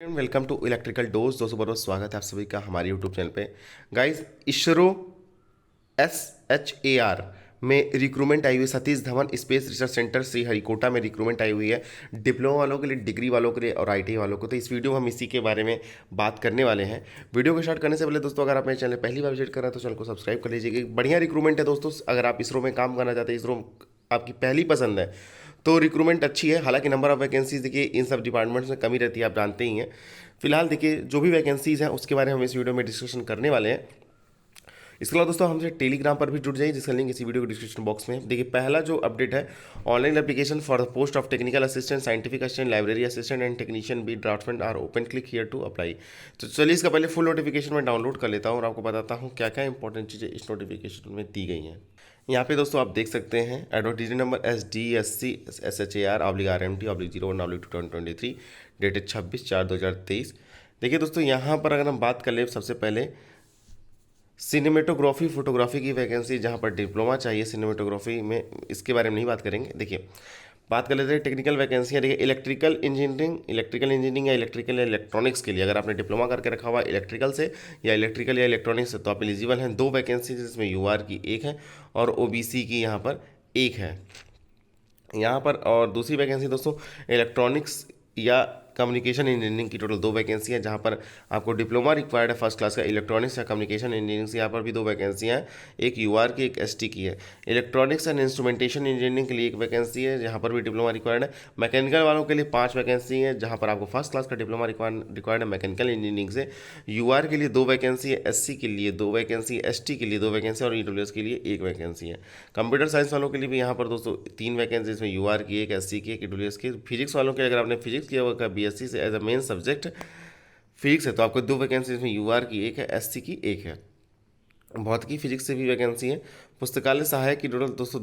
Welcome to electrical dose. दोस्तों बहुत बहुत स्वागत है आप सभी का हमारे यूट्यूब चैनल पे। गाइस, इसरो SHAR में रिक्रूटमेंट आई हुई है। Satish Dhawan space research centre Sriharikota में रिक्रूटमेंट आई हुई है डिप्लोमा वालों के लिए, डिग्री वालों के लिए और ITI वालों को। तो इस वीडियो में हम इसी के बारे में बात करने वाले हैं। वीडियो को स्टार्ट करने से पहले दोस्तों, अगर आप मेरे चैनल पहली बार विजिट कर रहे हैं तो चैनल को सब्सक्राइब कर लीजिएगा। बढ़िया रिक्रूटमेंट है दोस्तों। अगर आप इसरो में काम करना चाहते हैं, इसरो आपकी पहली पसंद है तो रिक्रूटमेंट अच्छी है। हालांकि नंबर ऑफ वैकेंसीज देखिए इन सब डिपार्टमेंट्स में कमी रहती है, आप जानते ही हैं। फिलहाल देखिए जो भी वैकेंसीज हैं उसके बारे में हम इस वीडियो में डिस्कशन करने वाले हैं। इसके अलावा दोस्तों हमसे टेलीग्राम पर भी जुड़ जाइए, जिसका लिंक इसी वीडियो के डिस्क्रिप्शन बॉक्स में है। देखिए पहला जो अपडेट है, online application for the post of technical assistant, scientific assistant, library assistant and technician B draftsman are open. Click here to apply. तो चलिए इसका पहले फुल नोटिफिकेशन में डाउनलोड कर लेता हूँ और आपको बताता हूँ क्या क्या इंपॉर्टेंट चीज़ें इस नोटिफिकेशन में दी गई हैं। यहाँ पे दोस्तों आप देख सकते हैं advertisement number SDSC SHAR/RMT/01/2023, dated 26/4/2023। देखिए दोस्तों यहाँ पर अगर हम बात कर ले, सबसे पहले सिनेमेटोग्राफी फोटोग्राफी की वैकेंसी, जहाँ पर डिप्लोमा चाहिए सिनेमेटोग्राफी में, इसके बारे में नहीं बात करेंगे। देखिए बात कर लेते हैं टेक्निकल वैकेंसियाँ। देखिए इलेक्ट्रिकल इंजीनियरिंग या इलेक्ट्रिकल या इलेक्ट्रॉनिक्स के लिए अगर आपने डिप्लोमा करके रखा हुआ इलेक्ट्रिकल से या इलेक्ट्रिकल या इलेक्ट्रॉनिक्स से तो आप एलिजिबल हैं। 2 वैकेंसी जिसमें UR की 1 है और OBC की यहाँ पर 1 है यहाँ पर। और दूसरी वैकेंसी दोस्तों इलेक्ट्रॉनिक्स या कम्युनिकेशन इंजीनियरिंग की टोटल 2 वैकेंसी है, जहाँ पर आपको डिप्लोमा रिक्वायर्ड है फर्स्ट क्लास का इलेक्ट्रॉनिक्स या कम्युनिकेशन इंजीनियरिंग से। यहाँ पर भी 2 वैकेंसियाँ हैं, एक UR की, एक ST की है। इलेक्ट्रॉनिक्स एंड इंस्ट्रूमेंटेशन इंजीनियरिंग के लिए 1 वैकेंसी है, जहाँ पर भी डिप्लोमा रिक्वायर्ड है। मैकेनिकल वालों के लिए 5 वैकेंसी है, जहाँ पर आपको फर्स्ट क्लास का डिप्लोमा रिक्वायर्ड है मैकेनिकल इंजीनियरिंग से। UR के लिए 2 वैकेंसी है, SC के लिए 2 वैकेंसी, ST के लिए 2 वैकेंसी और EWS के लिए 1 वैकेंसी है। कंप्यूटर साइंस वालों के लिए भी यहाँ पर दोस्तों 3 वैकेंसी, इसमें UR की 1, SC की 1, EWS की। फिजिक्स वालों के लिए अगर आपने फिजिक्स किया हुआ BSc से as a main subject physics है तो आपको 2 वैकेंसी, इसमें UR की 1 है, SC की 1 है। भौतिकी फिजिक्स से भी वैकेंसी है। पुस्तकालय सहायक की टोटल दोस्तों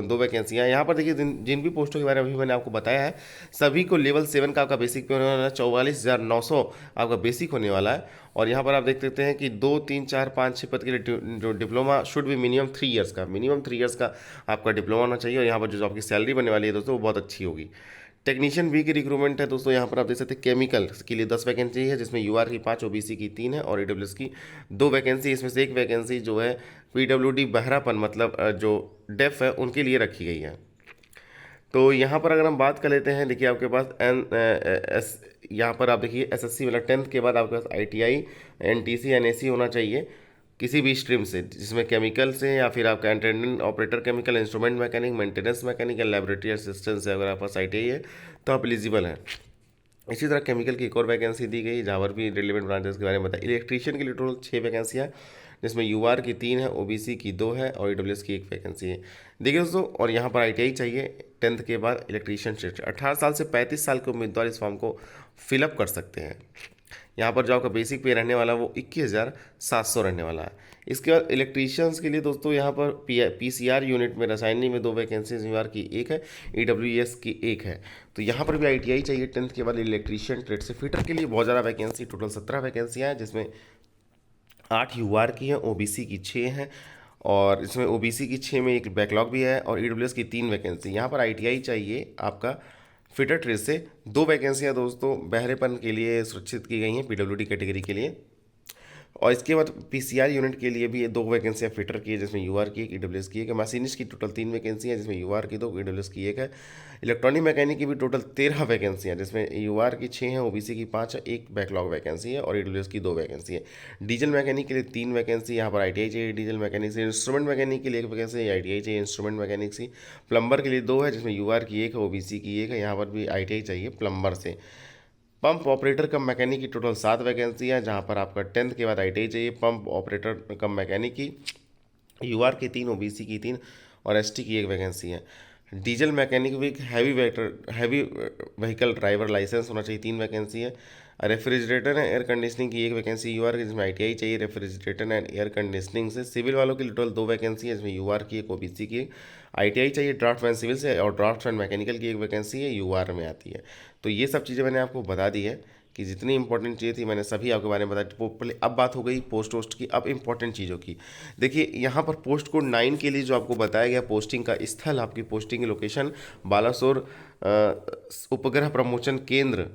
2 वैकेंसियाँ। यहाँ पर देखिए जिन भी पोस्टों के बारे में अभी मैंने आपको बताया है, सभी को लेवल 7 का आपका बेसिक पे होने वाला है। 44,900 आपका बेसिक होने वाला है। और यहाँ पर आप देख सकते हैं कि 2, 3, 4, 5, 6 पद के लिए जो डिप्लोमा शुड भी मिनिमम 3 ईयर्स का, आपका डिप्लोमा होना चाहिए। और यहाँ पर जो आपकी सैलरी बनने वाली है दोस्तों वो बहुत अच्छी होगी। टेक्नीशियन बी की रिक्रूटमेंट है दोस्तों। यहाँ पर आप देख सकते हैं केमिकल के लिए 10 वैकेंसी है, जिसमें UR की 5, OBC की 3 है और EWS की 2 वैकेंसी। इसमें से 1 वैकेंसी जो है PWD बहरापन मतलब जो डेफ है उनके लिए रखी गई है। तो यहाँ पर अगर हम बात कर लेते हैं, देखिए आपके पास यहाँ पर आप देखिए SSC मतलब 10th के बाद आपके पास ITI, NTC, NAC होना चाहिए किसी भी स्ट्रीम से, जिसमें केमिकल से या फिर आपका attendant operator chemical, instrument mechanic, maintenance mechanic या लेबोरेटरी असिस्टेंट से अगर आपके पास ITI है तो आप एलिजिबल हैं। इसी तरह केमिकल की एक और वैकेंसी दी गई, जहाँ पर भी रिलेवेंट ब्रांचेस के बारे में बताया। इलेक्ट्रीशियन के लिए टोटल 6 वैकेंसियाँ, जिसमें UR की 3 है, OBC की 2 है और EWS की 1 वैकेंसी है। देखिए दोस्तों, और यहाँ पर ITI चाहिए 10th के बाद इलेक्ट्रीशियन से। 18 साल से 35 साल के उम्मीदवार इस फॉर्म को फिलअप कर सकते हैं। यहाँ पर जो आपका बेसिक पे रहने वाला है वो 21,700 रहने वाला है। इसके बाद इलेक्ट्रीशियंस के लिए दोस्तों यहाँ पर PCR यूनिट में रसायनी में 2 वैकेंसीज, UR की 1 है, EWS की 1 है। तो यहाँ पर भी ITI चाहिए 10th के बाद इलेक्ट्रीशियन ट्रेड से। फिटर के लिए बहुत ज़्यादा वैकेंसी, टोटल 17 वैकेंसियाँ हैं, जिसमें 8 UR की हैं, OBC की 6 हैं और इसमें OBC की 6 में एक बैकलॉग भी है और EWS की 3 वैकेंसी। यहाँ पर ITI चाहिए आपका फिटर ट्रेड से। 2 वैकेंसियाँ दोस्तों बहरेपन के लिए सुरक्षित की गई हैं PWD कैटेगरी के लिए। और इसके बाद PCR यूनिट के लिए भी 2 वैकेंसियाँ फिटर की है, जिसमें UR की 1, EWS की 1 है। मशीनिस्ट की टोटल 3 वैकेंसी है, जिसमें UR की 2, EWS की 1 है। इलेक्ट्रॉनिक मैकेनिक की भी टोटल 13 वैकेंसियाँ, जिसमें UR की 6 हैं, OBC की 5 है, 1 बैकलॉग वैकेंसी है और EWS की 2 वैकेंसी है। डीजल मैकेनिक के लिए 3 वैकेंसी, यहाँ पर ITI चाहिए डीजल मैकेनिक से। इंस्ट्रूमेंट मैकेनिक के लिए 1 वैकेंसी, ITI चाहिए इंस्ट्रूमेंट मैकेनिक से। प्लम्बर के लिए 2 है, जिसमें UR की 1 है, OBC की 1 है, यहाँ पर भी ITI चाहिए प्लम्बर से। पंप ऑपरेटर कम मैकेनिक की टोटल 7 वैकेंसी है, जहाँ पर आपका 10th के बाद ITI चाहिए पंप ऑपरेटर कम मैकेनिक की। UR की 3, OBC की 3 और ST की 1 वैकेंसी है। Diesel mechanic with heavy vehicle driver licence होना चाहिए, 3 वैकेंसी है। रेफ्रिजरेटर एंड एयर कंडीशनिंग की 1 वैकेंसी UR की, जिसमें ITI चाहिए रेफ्रिजरेटर एंड एयर कंडीशनिंग से। सिविल वालों के लिए टोटल 2 वैकेंसी है, जिसमें UR की 1, OBC की 1। ITI चाहिए ड्राफ्टमैन सिविल से और ड्राफ्टमैन मैकेनिकल की 1 वैकेंसी है, UR में आती है। तो ये सब चीज़ें मैंने आपको बता दी है कि जितनी इंपॉर्टेंट चीज़ें थी मैंने सभी आपके बारे में बताया। पहले अब बात हो गई पोस्ट वोस्ट की, अब इंपॉर्टेंट चीज़ों की। देखिए यहाँ पर पोस्ट कोड 9 के लिए जो आपको बताया गया पोस्टिंग का स्थल, आपकी पोस्टिंग की लोकेशन बालासोर उपग्रह प्रमोशन केंद्र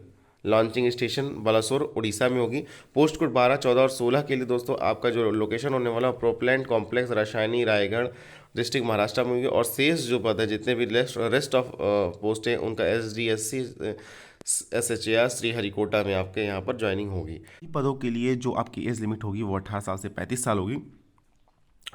लॉन्चिंग स्टेशन बालासोर उड़ीसा में होगी। पोस्ट कोड 12, 14 और 16 के लिए दोस्तों आपका जो लोकेशन होने वाला प्रोप्लांट कॉम्प्लेक्स रसायनी रायगढ़ डिस्ट्रिक्ट महाराष्ट्र में होगी। और शेष जो पद है जितने भी रेस्ट ऑफ पोस्ट हैं उनका SDSC SHAR श्रीहरिकोटा में आपके यहाँ पर ज्वाइनिंग होगी। पदों के लिए जो आपकी एज लिमिट होगी वो 18 साल से 35 साल होगी।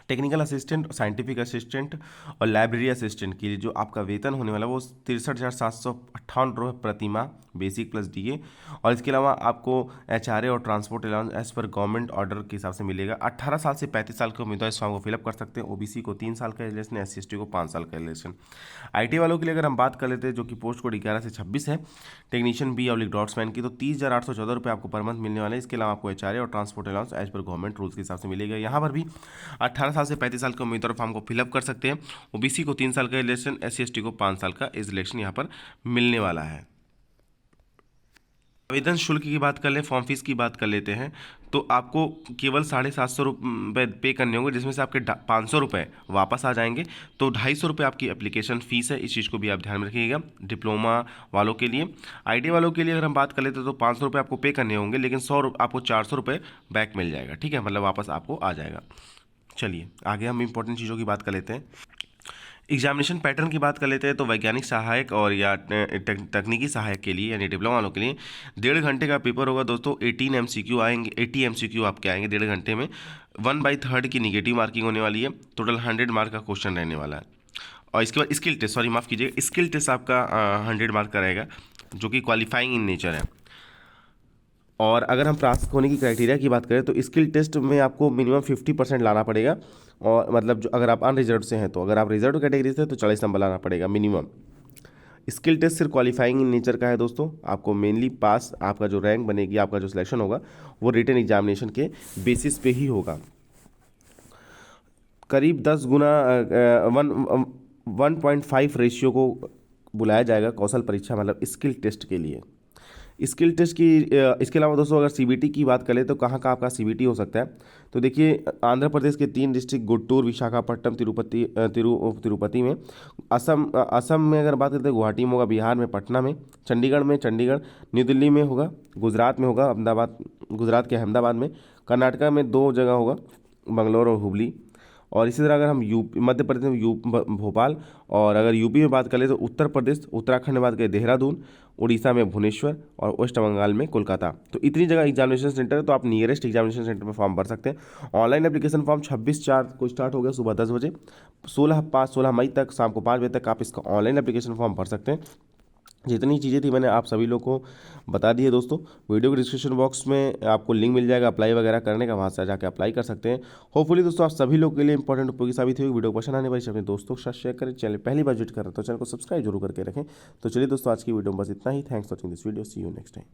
टेक्निकल असिस्टेंट, साइंटिफिक असिस्टेंट और लाइब्रेरी असिस्टेंट के लिए जो आपका वेतन होने वाला है वो 63,758 प्रति माह बेसिक प्लस DA। और इसके अलावा आपको HRA और transport allowance as per government order के हिसाब से मिलेगा। 18 साल से 35 साल के उम्मीदवार इस फॉर्म को फिलअप कर सकते हैं। OBC को 3 साल का रिलेशन, SC/ST को 5 साल का रिलेशन। IT वालों के लिए अगर हम बात कर लेते हैं जो कि पोस्ट कोड 11 से 26 है, टेक्नीशियन B/ड्रॉट्समैन की, तो 30,814 रुपये आपको पर मंथ मिलने वाले हैं। इसके अलावा आपको HRA और transport allowance as per government rules के हिसाब से मिलेगा। यहाँ पर भी 18 साल से 35 साल के उम्मीदवार फॉर्म को फिलअप कर सकते हैं। OBC को 3 साल का रिलेशन, SC/ST को 5 साल का एज रिलेक्शन यहाँ पर मिलने वाला है। आवेदन शुल्क की बात कर ले, फॉर्म फीस की बात कर लेते हैं, तो आपको केवल 750 रुपये पे करने होंगे, जिसमें से आपके 500 रुपये वापस आ जाएंगे। तो 250 रुपये आपकी एप्लीकेशन फ़ीस है, इस चीज़ को भी आप ध्यान में रखिएगा। डिप्लोमा वालों के लिए, IT वालों के लिए अगर हम बात कर लेते हैं तो 500 रुपये आपको पे करने होंगे, लेकिन आपको 400 रुपये बैक मिल जाएगा। ठीक है, मतलब वापस आपको आ जाएगा। चलिए आगे हम इंपॉर्टेंट चीज़ों की बात कर लेते हैं। एग्जामिनेशन पैटर्न की बात कर लेते हैं तो वैज्ञानिक सहायक और या तकनीकी सहायक के लिए यानी डिप्लोमा वालों के लिए 1.5 घंटे का पेपर होगा दोस्तों। 18 MCQ आएंगे, 80 MCQ आपके आएंगे 1.5 घंटे में। 1/3 की निगेटिव मार्किंग होने वाली है। टोटल 100 मार्क का क्वेश्चन रहने वाला है। और इसके बाद स्किल टेस्ट, सॉरी माफ़ कीजिएगा, स्किल टेस्ट आपका 100 मार्क का रहेगा जो कि क्वालिफाइंग इन नेचर है। और अगर हम पास होने की क्राइटेरिया की बात करें तो स्किल टेस्ट में आपको मिनिमम 50% लाना पड़ेगा। और मतलब जो अगर आप अनरिजर्व से हैं, तो अगर आप रिजर्व कैटेगरी से तो 40 नंबर लाना पड़ेगा मिनिमम। स्किल टेस्ट सिर्फ क्वालिफाइंग इन नेचर का है दोस्तों। आपको मेनली पास, आपका जो रैंक बनेगी, आपका जो सिलेक्शन होगा वो रिटन एग्जामिनेशन के बेसिस पे ही होगा। करीब 10 गुना 1.5 रेशियो को बुलाया जाएगा कौशल परीक्षा मतलब स्किल टेस्ट के लिए। स्किल टेस्ट की इसके अलावा दोस्तों अगर CBT की बात करें तो कहाँ का आपका CBT हो सकता है, तो देखिए आंध्र प्रदेश के 3 डिस्ट्रिक्ट गुंटूर, विशाखापट्टनम, तिरुपति में। असम में अगर बात करते हैं गुवाहाटी में होगा, बिहार में पटना में, चंडीगढ़, न्यू दिल्ली में होगा, गुजरात में होगा अहमदाबाद, गुजरात के अहमदाबाद में, कर्नाटका में 2 जगह होगा, बंगलोर और हुबली। और इसी तरह अगर हम मध्य प्रदेश में भोपाल, और अगर UP में बात करें तो उत्तर प्रदेश, उत्तराखंड में बात करें देहरादून, उड़ीसा में भुवनेश्वर और वेस्ट बंगाल में कोलकाता। तो इतनी जगह एग्जामिनेशन सेंटर है, तो आप नियरेस्ट एग्जामिनेशन सेंटर में फॉर्म भर सकते हैं। ऑनलाइन एप्लीकेशन फॉर्म 26/4 को स्टार्ट हो गया सुबह 10 बजे। 16 मई तक शाम को 5 बजे तक आप इसका ऑनलाइन एप्लीकेशन फॉर्म भर सकते हैं। जितनी चीज़ें थी मैंने आप सभी लोग को बता दी है दोस्तों। वीडियो के डिस्क्रिप्शन बॉक्स में आपको लिंक मिल जाएगा अप्लाई वगैरह करने का, वहाँ से जाकर अप्लाई कर सकते हैं। होपफुली दोस्तों आप सभी लोग के लिए इंपॉर्टेंट उपयोगी साबित हुई। वीडियो को पसंद आने पर अपने दोस्तों के साथ शेयर करें। चैनल पहली बार विजिट कर रहे हैं तो चैनल को सब्सक्राइब जरूर करके रखें। तो चलिए दोस्तों आज की वीडियो में बस इतना ही। Thanks for watching this video, see you next time.